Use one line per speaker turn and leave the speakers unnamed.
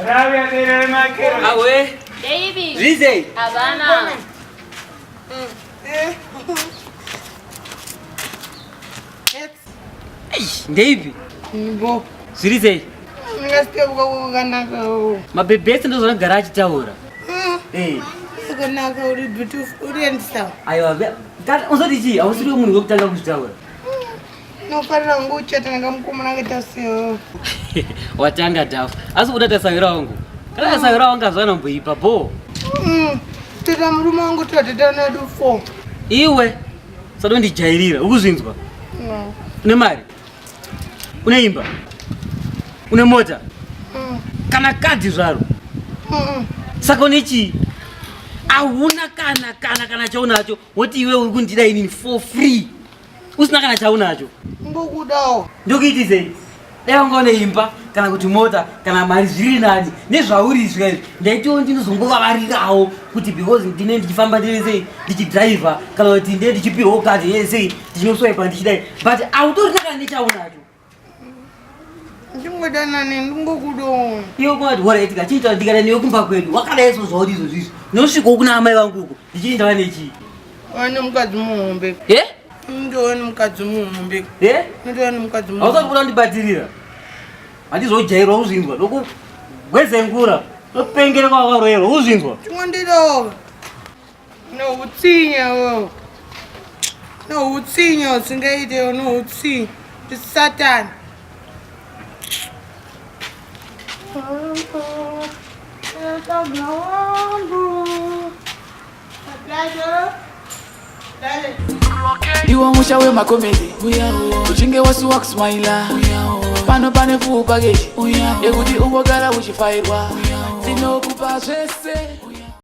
Rabia tiene más que...
Ah, güey.
David.
Rizei.
Havana.
David.
Bo.
Rizei.
Nasikia kukanaka.
Mabebesi ndo zona garage taura. Eh.
Kukanaka uri beautiful uri handsome.
Aiwa, tata unzoti chi, ausiri munhu wekutanga kuzvitaura.
Nofanira nguchata nakamukomana ngatasiyo.
Watanga dhafu. Asi udatasawira wangu. Kana tasawira wangu azwana mboipa po.
Tata murume wangu tatata nadu 4.
Iwe sado ndijairira, ukuzvinzwa?
No.
Une mari? Une imba? Une mota? Kana kadhi zvaro? Saka une chii? Ahuna kana chaunacho. Woti iwe uri kundida inini for free. Usina kana chaunacho.
Ngokudawo.
Ndokuiti sei? Dai wanga une imba kana kuti mota kana mari zviri nani nezvauri izvi ndaitiwo ndinozongovavarirawo kuti because ndine ndichifamba ndiri sei ndichidriver kana kuti ndine ndichipirwawo kadi yesei ndichinoswaipa ndichidai but autorina kana nechaunacho.
Ndingodanane ndingokudawo.
Iwe kwati waraitika chiita ndikada newe kumba kwedu wakadaiso zvauri izvozvizvi ndosvikawo kuna amai vangu uko ndichii ndava nechii.
Wane mukadzi muhombe. Ndowani mukadzi muhombe. Ndowani mukadzi muhombe.
Hausati kuda kundibatirira. Handizojairwa uzvinzwa ndokugwezengura ndopengere kwakaroyerwa uzvinzwa.
Chingondiro. Noutsinya wo. Noutsinya usingaite noutsinya. Ndisatani.
Iwa musha we makomedi uchinge wasi wakusmaila pano pane full package ekuti ungogara uchifairwa tinokupa zvese.